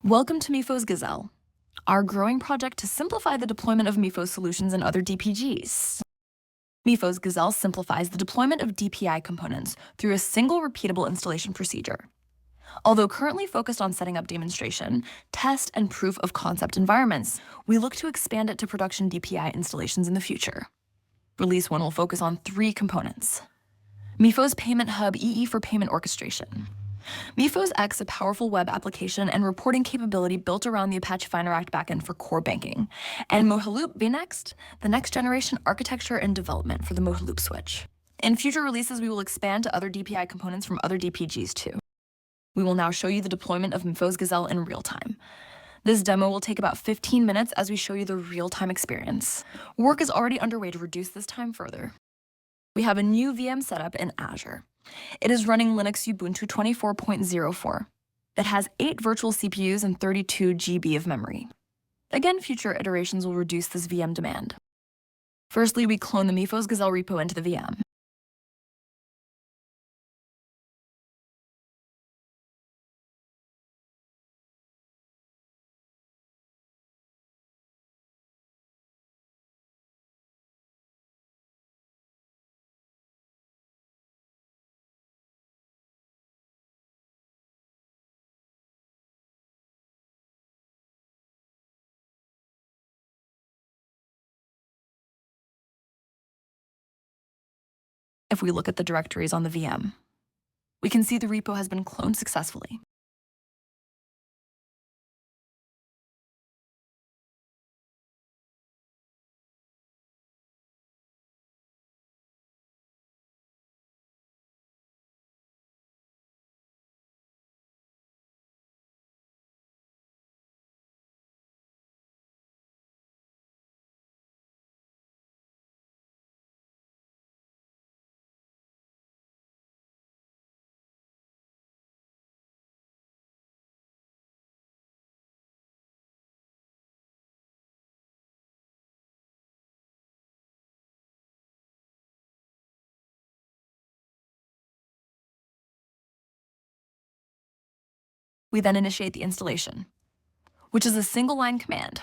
Welcome to Mifos Gazelle, our growing project to simplify the deployment of Mifos solutions and other DPGs. Mifos Gazelle simplifies the deployment of DPI components through a single repeatable installation procedure. Although currently focused on setting up demonstration, test, and proof of concept environments, we look to expand it to production DPI installations in the future. Release 1 will focus on 3 components. Mifos Payment Hub EE for payment orchestration. Mifos X, a powerful web application and reporting capability built around the Apache Fineract backend for core banking. And Mojaloop vNext, the next generation architecture and development for the Mojaloop switch. In future releases, we will expand to other DPI components from other DPGs too. We will now show you the deployment of Mifos Gazelle in real time. This demo will take about 15 minutes as we show you the real-time experience. Work is already underway to reduce this time further. We have a new VM setup in Azure. It is running Linux Ubuntu 24.04. It has 8 virtual CPUs and 32 GB of memory. Again, future iterations will reduce this VM demand. Firstly, we clone the Mifos Gazelle repo into the VM. If we look at the directories on the VM, we can see the repo has been cloned successfully. We then initiate the installation, which is a single-line command.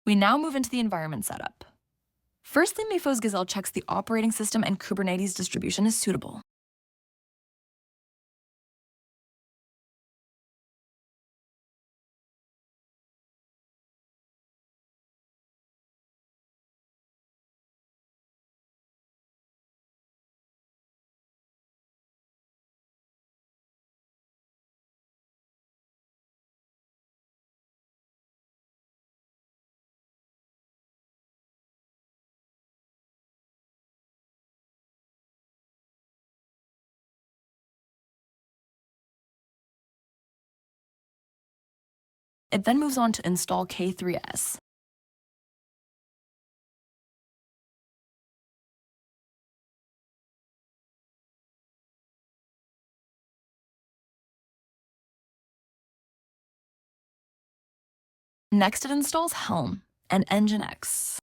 We now move into the environment setup. Firstly, Mifos Gazelle checks the operating system and Kubernetes distribution is suitable. It then moves on to install K3s. Next, it installs Helm and Nginx.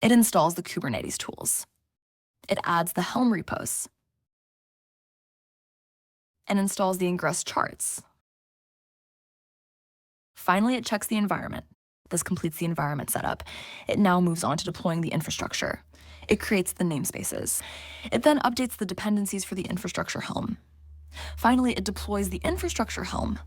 It installs the Kubernetes tools. It adds the Helm repos and installs the ingress charts. Finally, it checks the environment. This completes the environment setup. It now moves on to deploying the infrastructure. It creates the namespaces. It then updates the dependencies for the infrastructure helm. Finally, it deploys the infrastructure helm.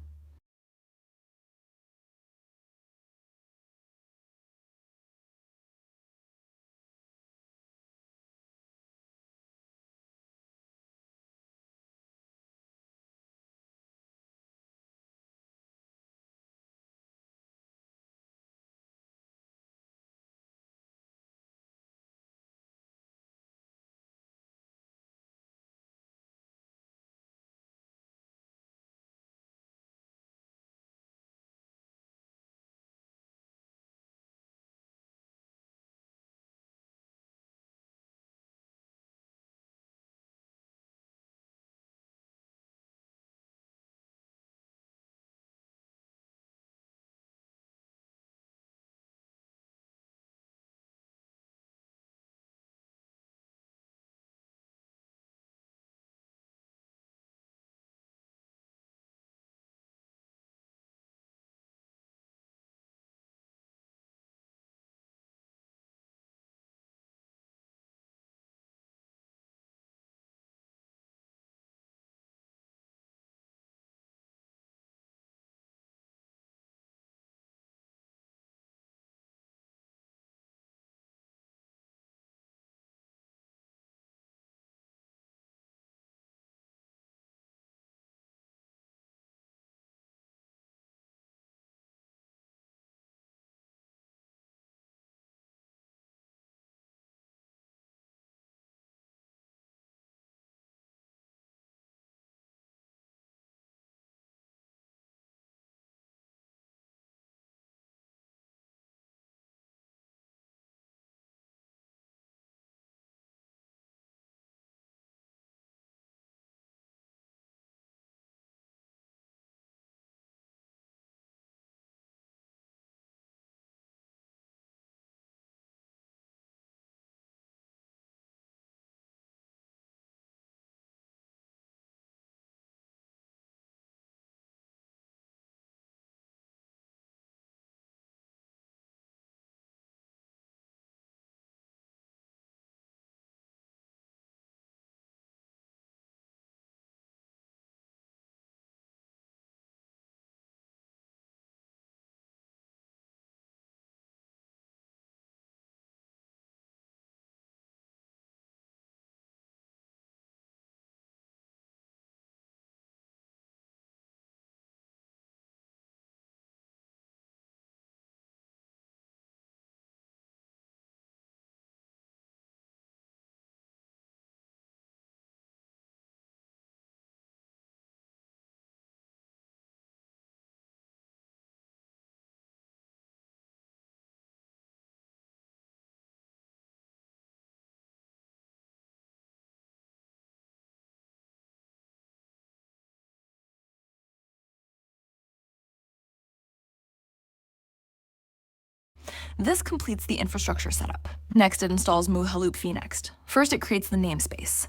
This completes the infrastructure setup. Next, it installs Mojaloop vNext. First, it creates the namespace.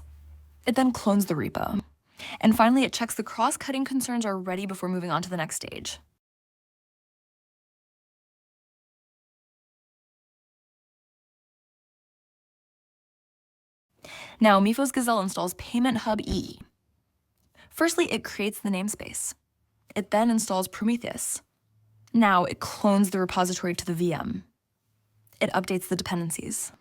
It then clones the repo. And finally, it checks the cross-cutting concerns are ready before moving on to the next stage. Now, Mifos Gazelle installs Payment Hub EE. Firstly, it creates the namespace. It then installs Prometheus. Now, it clones the repository to the VM. It updates the dependencies.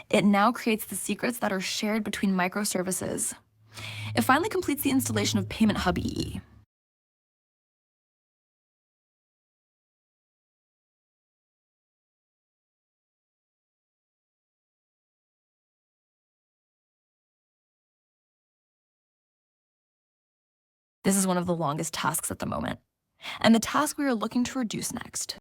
It now creates the secrets that are shared between microservices. It finally completes the installation of Payment Hub EE. This is one of the longest tasks at the moment, and the task we are looking to reduce next.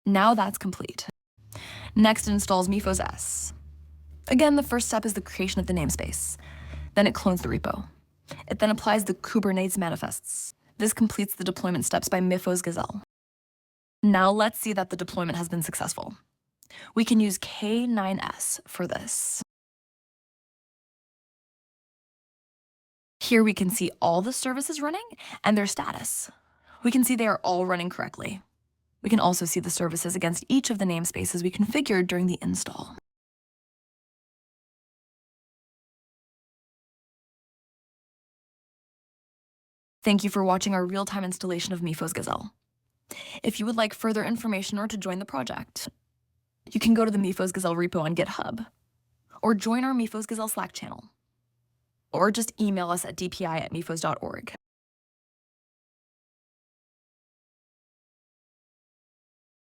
Now that's complete. Next, it installs Mifos S. Again, the first step is the creation of the namespace. Then it clones the repo. It then applies the Kubernetes manifests. This completes the deployment steps by Mifos Gazelle. Now let's see that the deployment has been successful. We can use K9S for this. Here we can see all the services running and their status. We can see they are all running correctly. We can also see the services against each of the namespaces we configured during the install. Thank you for watching our real-time installation of Mifos Gazelle. If you would like further information or to join the project, you can go to the Mifos Gazelle repo on GitHub, or join our Mifos Gazelle Slack channel, or just email us at dpi@mifos.org.